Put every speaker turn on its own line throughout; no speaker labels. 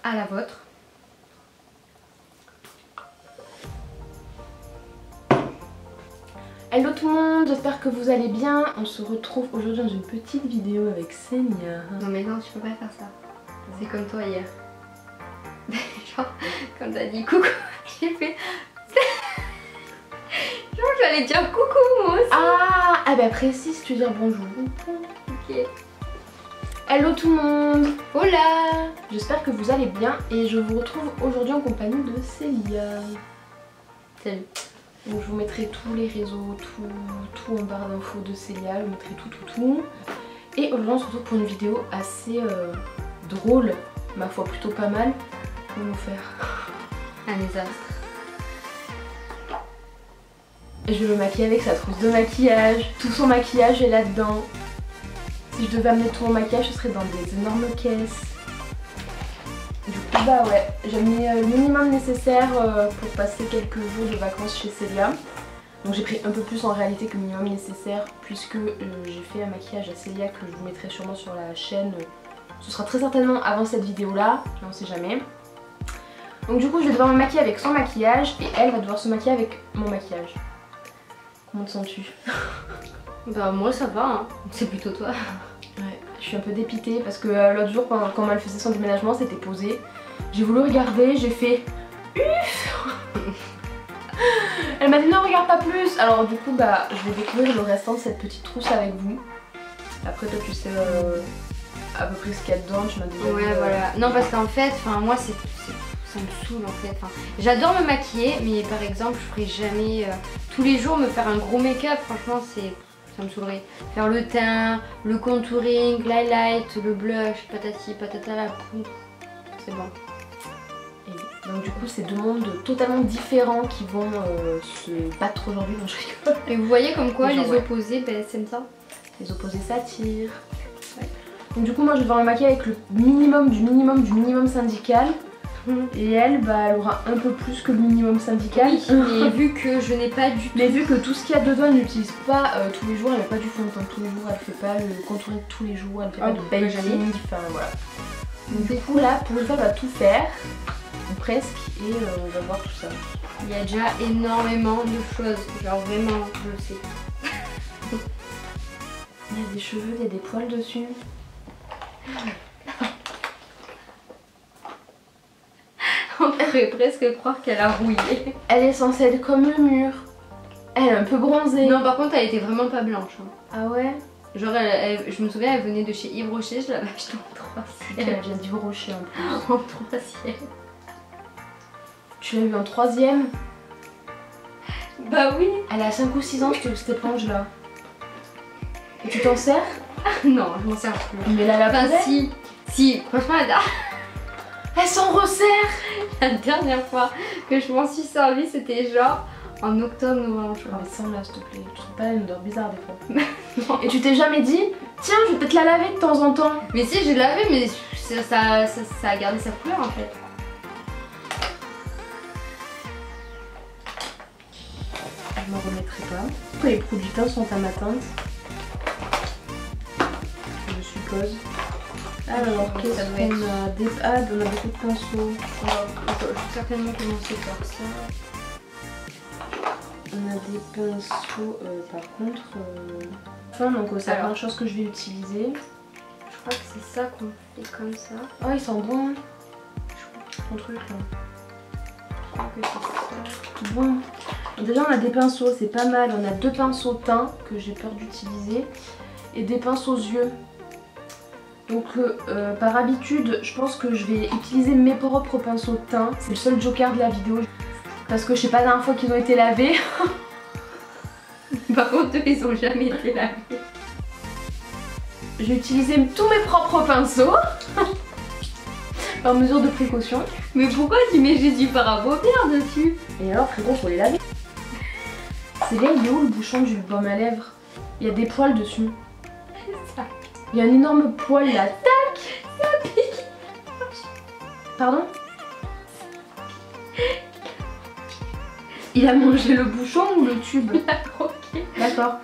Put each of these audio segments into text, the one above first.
à la vôtre.
Hello tout le monde, j'espère que vous allez bien. On se retrouve aujourd'hui dans une petite vidéo avec Senia.
Non mais non, tu peux pas faire ça. C'est comme toi hier. Genre, quand t'as dit coucou, j'ai fait... Genre j'allais dire coucou moi aussi.
Ah bah précise, tu veux dire bonjour.
Ok.
Hello tout le monde.
Hola.
J'espère que vous allez bien et je vous retrouve aujourd'hui en compagnie de Célia.
Salut.
Donc je vous mettrai tous les réseaux, tout en barre d'infos de Célia, je vous mettrai tout. Et aujourd'hui on se retrouve pour une vidéo assez drôle, ma foi plutôt pas mal. Comment nous faire
Un désastre.
Je vais me maquiller avec sa trousse de maquillage, tout son maquillage est là-dedans. Si je devais amener tout mon maquillage, ce serait dans des énormes caisses. Du coup bah ouais, j'ai mis le minimum nécessaire pour passer quelques jours de vacances chez Célia. Donc j'ai pris un peu plus en réalité que le minimum nécessaire puisque j'ai fait un maquillage à Célia que je vous mettrai sûrement sur la chaîne. Ce sera très certainement avant cette vidéo là, mais on sait jamais. Donc du coup je vais devoir me maquiller avec son maquillage et elle va devoir se maquiller avec mon maquillage. Comment te sens-tu?
Bah moi ça va, hein. C'est plutôt toi.
Ouais, je suis un peu dépitée parce que l'autre jour quand elle faisait son déménagement c'était posé. J'ai voulu regarder, j'ai fait UFF. Elle m'a dit non regarde pas plus. Alors du coup bah je vais découvrir le restant de cette petite trousse avec vous. Après toi tu sais à peu près ce qu'il y a dedans, tu m'as déjà dit.
Ouais voilà. Non parce qu'en fait, moi ça me saoule en fait. J'adore me maquiller mais par exemple je ferai jamais tous les jours me faire un gros make-up, franchement ça me saoulerait. Faire le teint, le contouring, l'highlight, le blush, patati patata, la poudre, c'est bon.
Et donc du coup c'est deux mondes totalement différents qui vont se battre aujourd'hui, donc je rigole.
Et vous voyez comme quoi
genre,
les opposés, ben c'est ça.
Les opposés s'attirent. Ouais. Donc du coup moi je vais devoir me maquiller avec le minimum du minimum syndical. Et elle, bah, elle aura un peu plus que le minimum syndical.
Oui, mais vu que je n'ai pas du tout...
Mais vu que tout ce qu'il y a dedans, elle n'utilise pas tous les jours, elle met pas du fond de teint tous les jours, elle fait pas le contouring tous les jours, elle fait pas de basing, enfin voilà. Donc du coup là, pour une fois, elle va tout faire, ou presque, et on va voir tout ça.
Il y a déjà énormément de choses, genre vraiment, je le sais.
Il y a des cheveux, il y a des poils dessus.
On pourrait presque croire qu'elle a rouillé.
Elle est censée être comme le mur. Elle est un peu bronzée.
Non par contre elle était vraiment pas blanche. Hein.
Ah ouais?
Genre je me souviens elle venait de chez Yves Rocher, je l'avais achetée en 3e.
Elle vient d'Yves Rocher en plus.
En 3e.
Tu l'as eu en 3e?
Bah oui.
Elle a 5 ou 6 ans cette éponge là. Et tu t'en sers?
Non je m'en sers plus.
Mais là la
Enfin si, franchement
elle s'en resserre.
La dernière fois que je m'en suis servie, c'était genre en octobre-novembre, je crois.
Mais sans là, s'il te plaît. Tu trouves pas une odeur bizarre des fois? Et tu t'es jamais dit, tiens, je vais peut-être la laver de temps en temps?
Mais si, j'ai lavé, mais ça a gardé sa couleur en fait.
Je m'en remettrai pas. Les produits teints sont à ma teinte. Je suppose. Alors, qu'est-ce qu'on a? On a beaucoup de pinceaux.
Je vais certainement commencer par ça.
On a des pinceaux, par contre... Enfin, donc c'est plein de choses que je vais utiliser.
Je crois que c'est ça qu'on fait comme ça.
Oh, il sent bon. Ton truc là.
Je crois que c'est ça.
Bon. Déjà, on a des pinceaux, c'est pas mal. On a 2 pinceaux teints que j'ai peur d'utiliser. Et des pinceaux yeux. Donc par habitude, je pense que je vais utiliser mes propres pinceaux teints. C'est le seul joker de la vidéo. Parce que je sais pas la dernière fois qu'ils ont été lavés.
Par contre, eux, ils ont jamais été lavés.
Je vais utiliser tous mes propres pinceaux. Par mesure de précaution.
Mais pourquoi tu mets Jésus parabobère dessus?
Et alors frérot, faut les laver. C'est là, il est où le bouchon du baume à lèvres? Il y a des poils dessus. Il y a un énorme poil là. Tac!
Ça pique.
Pardon? Il a mangé le bouchon ou le tube?
Il a croqué.
D'accord.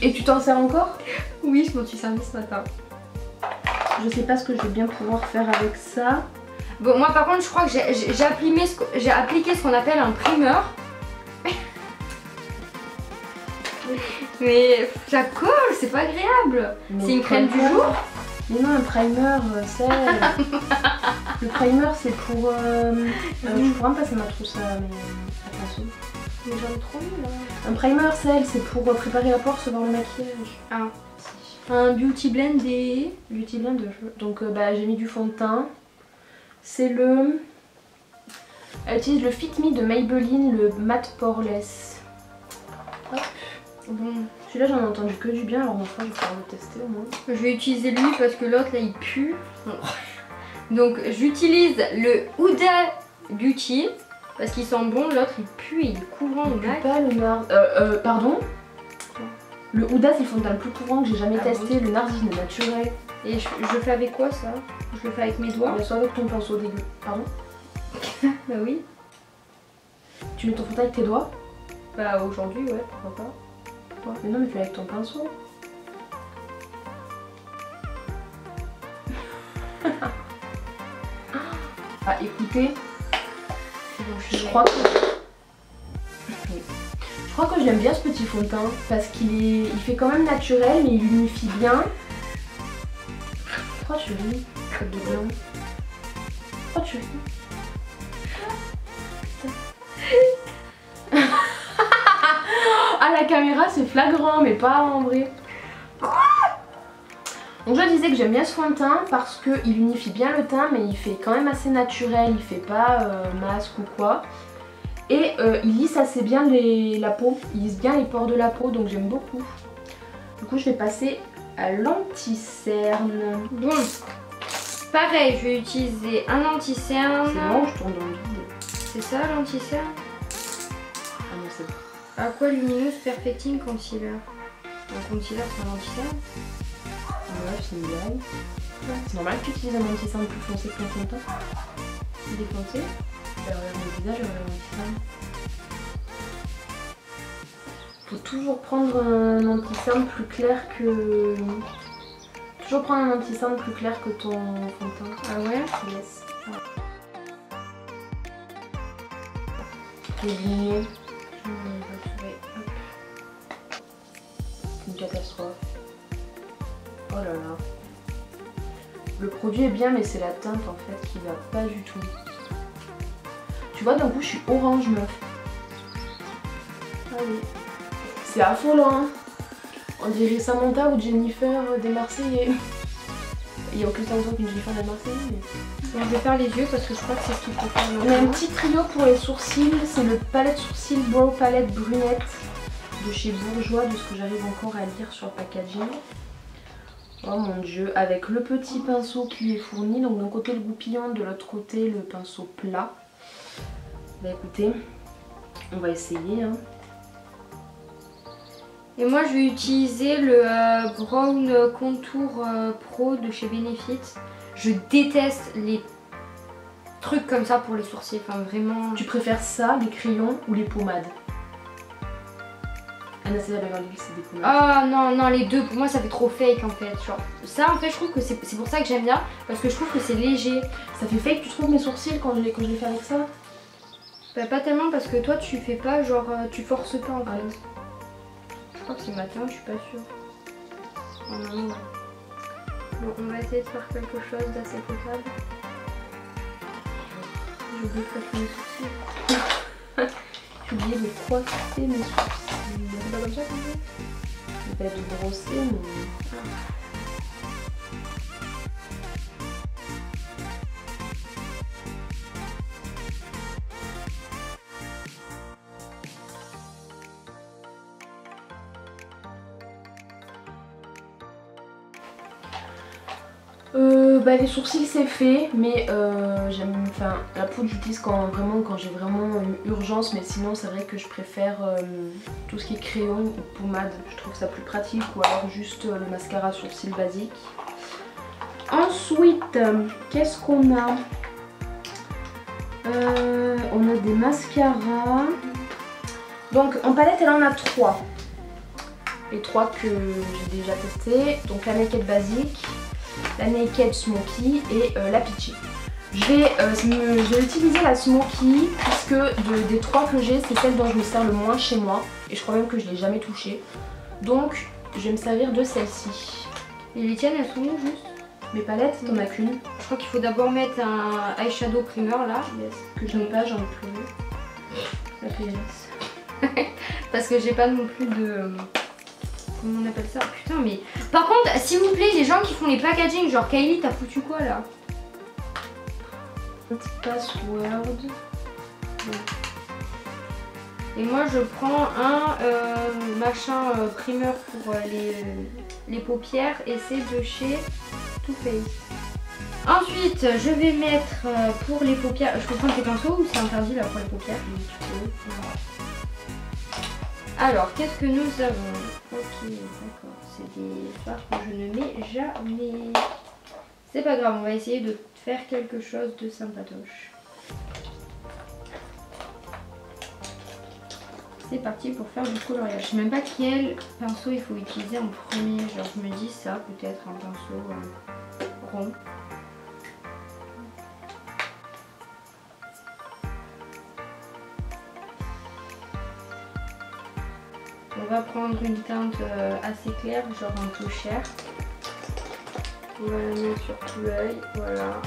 Et tu t'en sers encore?
Oui, je m'en suis servi ce matin.
Je sais pas ce que je vais bien pouvoir faire avec ça.
Bon, moi par contre, je crois que j'ai appliqué ce qu'on appelle un primer. Mais ça colle, c'est pas agréable. C'est une crème du jour.
Mais non, un primer, c'est... Le primer, c'est pour... je pourrais me passer ma trousse à mes pinceaux.
Mais j'en ai trop mis là.
Un primer, c'est pour préparer la peau, recevoir le maquillage.
Ah. Un beauty blend des...
Beauty blend de cheveux. Donc j'ai mis du fond de teint. C'est le... Elle utilise le Fit Me de Maybelline, le Matte Poreless. Hop. Bon, celui-là j'en ai entendu que du bien, alors ma foi je vais pouvoir le tester au moins.
Je vais utiliser lui parce que l'autre là il pue. Donc j'utilise le Huda Beauty parce qu'il sent bon, l'autre il pue et il est couvrant au max.
Pas le Nars... pardon. Le Huda c'est le fond de teint le plus couvrant que j'ai jamais testé, le Nars il est naturel.
Et je fais avec quoi ça? Je le fais avec mes doigts?
Soit avec ton pinceau dégueu. Pardon.
Bah oui.
Tu mets ton fond de teint avec tes doigts?
Bah aujourd'hui ouais, pourquoi pas.
Mais non mais fais avec ton pinceau. Ah écoutez, je crois que je l'aime bien ce petit fond de teint parce qu'il fait quand même naturel mais il unifie bien. Pourquoi tu ris? Tête de blanc. Pourquoi tu ris? Ah la caméra c'est flagrant mais pas en vrai. Donc je disais que j'aime bien ce fond de teint parce qu'il unifie bien le teint mais il fait quand même assez naturel, il fait pas masque ou quoi. Et il lisse assez bien la peau, il lisse bien les pores de la peau donc j'aime beaucoup. Du coup je vais passer à l'anti-cerne.
Bon, pareil je vais utiliser un anti-cerne.
C'est bon, je tourne dans le vide.
C'est ça l'anti-cerne?
Ah non c'est bon.
Aqua Luminous Perfecting Concealer. Un concealer c'est un anti-cerne?
Ouais, c'est une blague. C'est normal que tu utilises un anti-cerne plus foncé que ton fond de teint.
Il est foncé?
Bah regarde mon visage, regarde mon anti-cerne. Faut toujours prendre un anti-cerne plus clair que... Toujours prendre un anti-cerne plus clair que ton fond de teint.
Ah ouais?
Yes. Les lignées. Une catastrophe. Oh là là. Le produit est bien mais c'est la teinte en fait qui va pas du tout. Tu vois d'un coup je suis orange meuf. Ah oui. C'est affolant hein. On dirait Samantha ou Jennifer des Marseillais. Il n'y a aucun sens qu'une Jennifer des Marseillais mais...
Bon, je vais faire les yeux parce que je crois que c'est ce qu'il faut faire.
On a un petit trio pour les sourcils, c'est le palette sourcils Brow Palette Brunette de chez Bourjois, de ce que j'arrive encore à lire sur le packaging. Oh mon dieu, avec le petit pinceau qui est fourni, donc d'un côté le goupillon, de l'autre côté le pinceau plat. Bah écoutez, on va essayer hein.
Et moi je vais utiliser le Brown Contour Pro de chez Benefit. Je déteste les trucs comme ça pour les sourcils, enfin vraiment...
Tu préfères ça, les crayons ou les pommades? Anastasia Beverly Hills c'est des pommades.
Ah non, non, les deux, pour moi ça fait trop fake en fait. Genre, ça en fait je trouve que c'est pour ça que j'aime bien, parce que je trouve que c'est léger.
Ça fait fake, tu trouves mes sourcils quand je les fais avec ça?
Bah pas tellement parce que toi tu fais pas, genre tu forces pas en fait. Je crois que c'est matin, je suis pas sûre. Oh non, ouais. Bon, on va essayer de faire quelque chose d'assez potable. J'ai oublié de coiffer mes sourcils.
J'ai oublié de coiffer mes sourcils.
C'est pas comme ça qu'on fait?
Je vais de brosser mais... Bah les sourcils c'est fait mais j'aime, enfin la poudre j'utilise quand j'ai vraiment une urgence mais sinon c'est vrai que je préfère tout ce qui est crayon ou pommade, je trouve ça plus pratique ou alors juste le mascara sourcil basique. Ensuite qu'est-ce qu'on a? On a des mascaras. Donc en palette elle en a 3. Les 3 que j'ai déjà testé. Donc la Naked basique, la Naked Smoky et la Peachy. Je vais utiliser la Smoky puisque des 3 que j'ai, c'est celle dont je me sers le moins chez moi. Et je crois même que je ne l'ai jamais touchée. Donc je vais me servir de celle-ci.
Et les tiennes, elles sont où juste?
Mes palettes, t'en as qu'une.
Je crois qu'il faut d'abord mettre un eyeshadow primer là.
Yes. Que je n'ai pas, j'en ai plus. La PLS.
Parce que j'ai pas non plus de... Comment on appelle ça? Putain mais... Par contre, s'il vous plaît, les gens qui font les packaging, genre Kylie, t'as foutu quoi là?
Password.
Et moi je prends un machin primer pour les paupières et c'est de chez Too Faced. Ensuite je vais mettre pour les paupières, je peux prendre tes pinceaux ou c'est interdit là pour les paupières? Alors qu'est-ce que nous avons? Ok d'accord, c'est des fards que je ne mets jamais. C'est pas grave, on va essayer de faire quelque chose de sympatoche. C'est parti pour faire du coloriage. Je sais même pas quel pinceau il faut utiliser en premier. Genre je me dis ça, peut-être un pinceau rond. On va prendre une teinte assez claire, genre un peu chair. On va la mettre sur tout l'œil, voilà.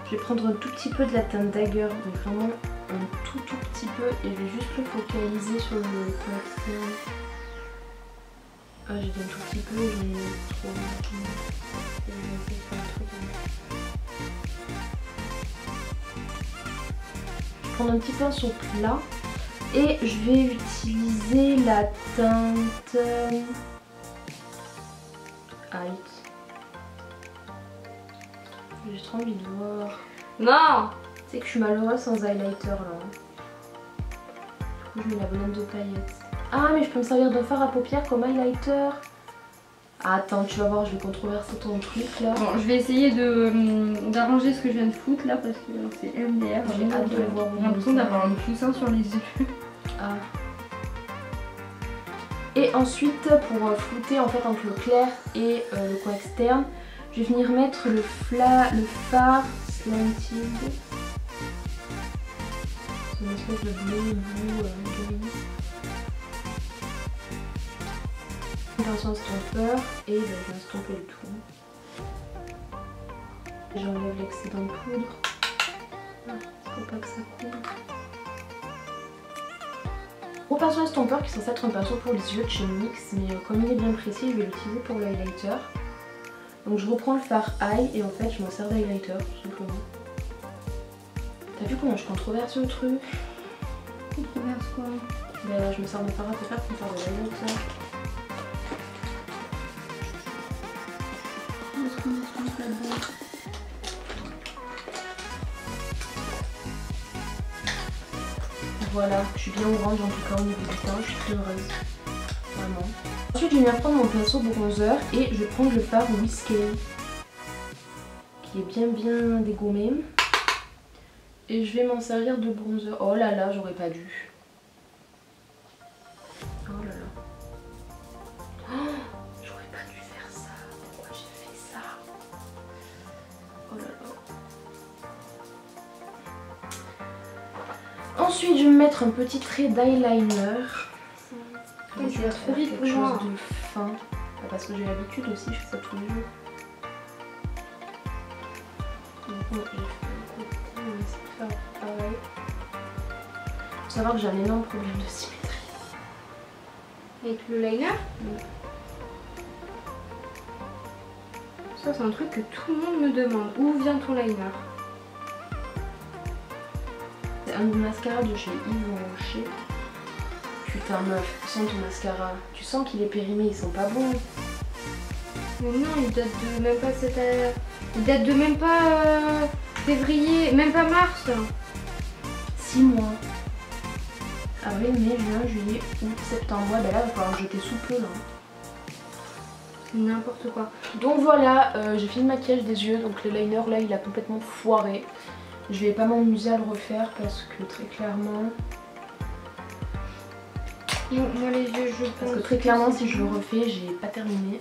Je vais prendre un tout petit peu de la teinte Dagger, donc vraiment un tout petit peu, et je vais juste le focaliser sur le poisson. Ah, j'ai dit un tout petit peu, j'en ai trop. Je vais prendre un petit pinceau plat et je vais utiliser la teinte Height. J'ai trop envie de voir.
Non!
C'est que je suis malheureuse sans highlighter là. Du coup je mets la bonne de paillettes. Ah mais je peux me servir de fard à paupières comme highlighter. Ah, attends, tu vas voir, je vais controverser ton truc là.
Bon, je vais essayer d'arranger ce que je viens de foutre là parce que c'est MDR.
J'ai hâte de le voir.
J'ai l'impression d'avoir un poussin sur les yeux.
Ah. Et ensuite, pour flouter en fait entre le clair et le coin externe, je vais venir mettre le fard slanted. C'est une espèce de bleu gris. Attention estomper et je vais estomper le tout. J'enlève l'excédent de poudre. Faut pas que ça coule. Gros pinceau estomper qui est censé être un pinceau pour les yeux de chez NYX, mais comme il est bien précis, je vais l'utiliser pour l'highlighter. Donc je reprends le fard eye et en fait je m'en sers d'highlighter tout simplement. T'as vu comment je controverse le truc?
Controverse quoi?
Ben je me sers de fard à paupières pour faire de l'highlighter. Voilà, je suis bien orange en tout cas au niveau du teint, je suis très heureuse. Vraiment. Ensuite je vais venir prendre mon pinceau bronzer et je vais prendre le fard Whiskey qui est bien dégommé. Et je vais m'en servir de bronzer. Oh là là, j'aurais pas dû. Oh là là. Oh, j'aurais pas dû faire ça. Pourquoi j'ai fait ça? Oh là là. Ensuite, je vais me mettre un petit trait d'eyeliner.
Je vais trop vite pour moi.
Quelque chose de fin. Parce que j'ai l'habitude aussi, je fais ça tous les jours. Faut savoir que j'ai un énorme problème de symétrie.
Avec le liner? Ça c'est un truc que tout le monde me demande. Où vient ton liner?
C'est un mascara de chez Yves Rocher. Putain meuf, sens ton mascara. Tu sens qu'il est périmé, ils sont pas bons.
Mais non, il date de même pas cette... Il date de même pas février, même pas mars.
6 mois. Avril, mai, juin, juillet, août, septembre. Ouais, bah là, il va falloir que j'étais sous peu là.
C'est n'importe quoi.
Donc voilà, j'ai fini le maquillage des yeux. Donc le liner là, il a complètement foiré. Je vais pas m'amuser à le refaire parce que très clairement,
Non, moi les yeux, je pense.
Parce que très clairement, si je le refais, j'ai pas terminé.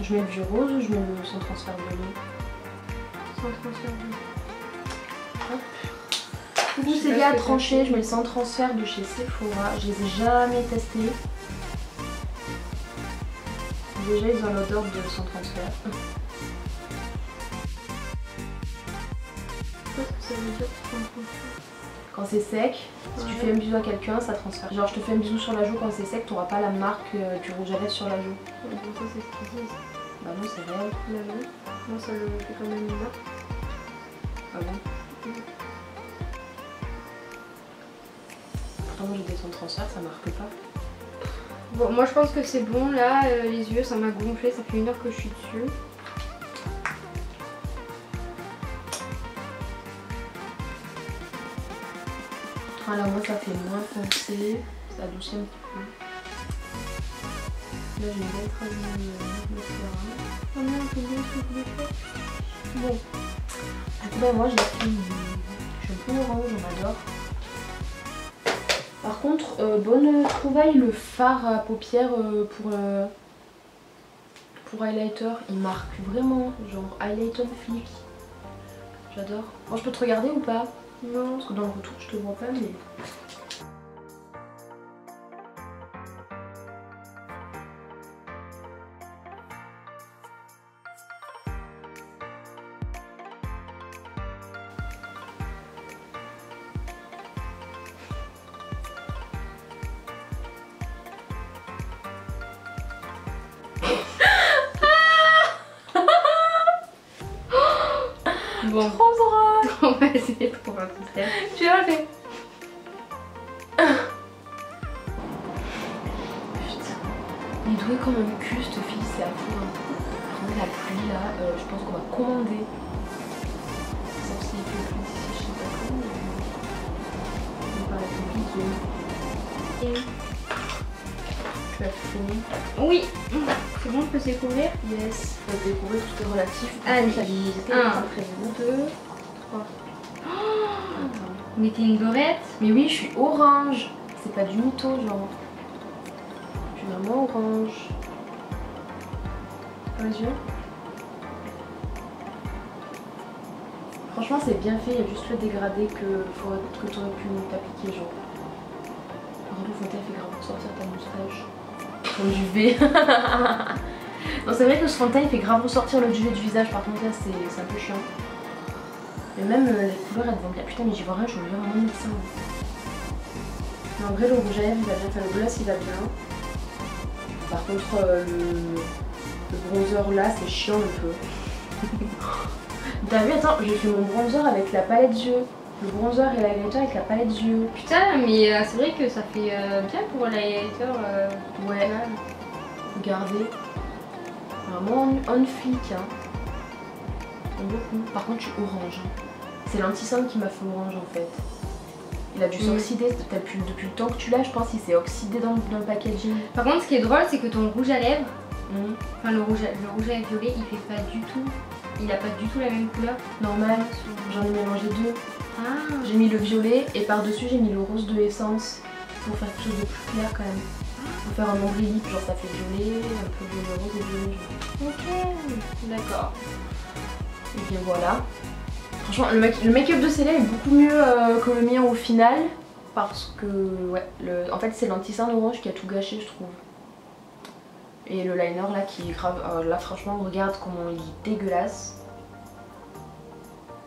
Je mets le vieux rose ou je mets le sans transfert violet?
Sans transfert
Hop. Coucou Célia a tranché, je mets le sans transfert de chez Sephora. Je les ai jamais testés. Déjà ils ont l'odeur de sans transfert.
Qu'est-ce que ça veut dire sans transfert?
Quand c'est sec, si tu fais un bisou à quelqu'un, ça transfère. Genre je te fais un bisou sur la joue quand c'est sec, t'auras pas la marque du rouge à lèvres sur la joue.
Bon, ça c'est ce qu'ils disent.
Bah non, c'est réel.
Là non. Moi ça le fait quand même une marque.
Ah bon? Pourtant moi j'ai des sans transfert, ça marque pas.
Bon, moi je pense que c'est bon là, les yeux ça m'a gonflé, ça fait 1 heure que je suis dessus.
Ah là moi ça fait moins foncé, ça adoucit un petit peu. Là j'ai une belle trace de mascara.
Oh non, c'est bien ce que je voulais faire. Bon.
Du coup bah moi je l'ai fait, je suis un peu orange, on adore. Par contre, bonne trouvaille, le fard à paupières pour highlighter, il marque vraiment, genre highlight on flic. J'adore. Moi je peux te regarder ou pas?
Non.
Parce que dans le retour je te vois pas mais...
Bon.
Trop drôle.
On va essayer de trouver un système.
Tu l'as fait. Putain. Il est doué comme un cul cette fille, c'est à fou. Hein. Par contre la pluie là, je pense qu'on va commander. Sauf s'il fait plus d'ici, je sais pas quand. Mais par la compliqué. Tu as fini?
Oui. C'est bon, je peux découvrir?
Yes. On va découvrir tout est relatif.
Allez.
1, 2, 3.
Mais t'es une dorette?
Mais oui, je suis orange. C'est pas du mytho, genre. Je suis vraiment orange. Les yeux. Franchement, c'est bien fait. Il y a juste le dégradé que t'aurais pu t'appliquer, genre. Par contre, le fond de teint fait grave pour sortir ta moustache. Comme du V. Non, c'est vrai que ce fond de teint il fait grave ressortir le duvet du visage. Par contre, là, c'est un peu chiant. Mais même les couleurs elles vont bien. Putain mais j'y vois rien, je veux bien vraiment médecin. Mais en vrai le rouge à lèvres il va bien, enfin le gloss il va bien. Par contre le bronzer là c'est chiant un peu. T'as vu, attends, j'ai fait mon bronzer avec la palette yeux. Le bronzer et l'highlighter avec la palette yeux.
Putain mais c'est vrai que ça fait bien pour l'highlighter.
Ouais. Regardez. Vraiment on flic hein. Beaucoup. Par contre je suis orange. C'est l'anti-cerne qui m'a fait orange en fait. Il a dû s'oxyder depuis le temps que tu l'as, je pense qu'il s'est oxydé dans le packaging.
Par contre ce qui est drôle c'est que ton rouge à lèvres, enfin le rouge à lèvres violet il fait pas du tout, il a pas du tout la même couleur.
Normal, j'en ai mélangé 2.
Ah.
J'ai mis le violet et par dessus j'ai mis le rose de Essence pour faire quelque chose de plus clair quand même. Pour faire un ombre lip, genre ça fait violet, un peu violet rose et violet jaune.
Ok, d'accord.
Et bien voilà. Franchement, le make-up de Célia est beaucoup mieux que le mien au final. Parce que, ouais, en fait c'est l'anti-cerne orange qui a tout gâché, je trouve. Et le liner là qui est grave. Là, franchement, regarde comment il est dégueulasse.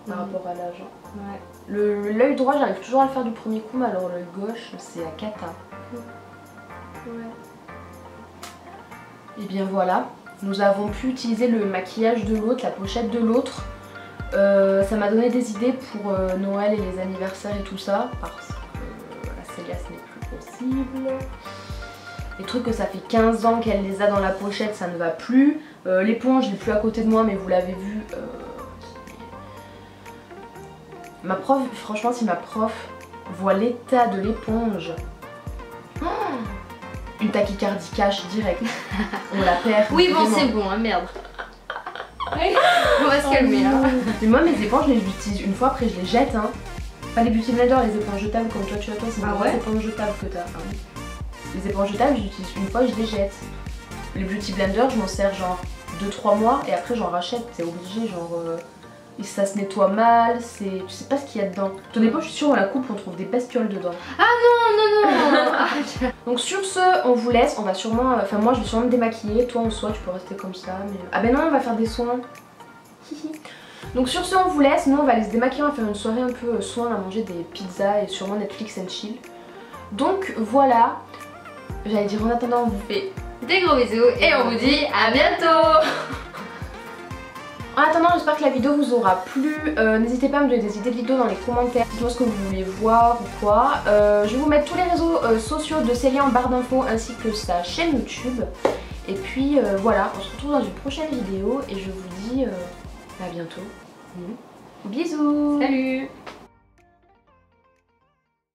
Par rapport à l'âge.
Ouais.
L'œil droit, j'arrive toujours à le faire du premier coup, mais alors l'œil gauche, c'est la cata.
Ouais.
Et bien voilà. Nous avons pu utiliser le maquillage de l'autre, la pochette de l'autre. Ça m'a donné des idées pour Noël et les anniversaires et tout ça. Parce que la Célia ce n'est plus possible. Les trucs que ça fait 15 ans qu'elle les a dans la pochette, ça ne va plus. L'éponge, je l'ai plus à côté de moi, mais vous l'avez vu. Ma prof, franchement, si ma prof voit l'état de l'éponge, une tachycardie cash direct. On la perd.
Oui bon
vraiment.
c'est bon hein, merde. On va se calmer là.
Mais moi mes éponges je les utilise une fois, après je les jette hein. Pas les Beauty Blender, les éponges jetables comme toi tu as, toi c'est des éponges jetables que t'as. Ah oui. Les éponges jetables j'utilise une fois et je les jette. Les Beauty Blender je m'en sers genre 2-3 mois et après j'en rachète, c'est obligé genre ça se nettoie mal, tu sais pas ce qu'il y a dedans. Ton éponge je suis sûre on la coupe on trouve des bestioles dedans.
Ah non.
Donc sur ce on vous laisse, on va sûrement, enfin moi je vais sûrement me démaquiller, toi en soi tu peux rester comme ça mais... Ah ben non on va faire des soins. Donc sur ce on vous laisse, nous on va aller se démaquiller, on va faire une soirée un peu soin, on va manger des pizzas et sûrement Netflix and chill. Donc voilà, j'allais dire en attendant on vous fait
des gros bisous et on vous dit à bientôt.
En attendant j'espère que la vidéo vous aura plu, n'hésitez pas à me donner des idées de vidéos dans les commentaires, dites-moi ce que vous voulez voir ou quoi. Je vais vous mettre tous les réseaux sociaux de Célia en barre d'infos ainsi que sa chaîne YouTube. Et puis voilà, on se retrouve dans une prochaine vidéo et je vous dis à bientôt. Bisous.
Salut.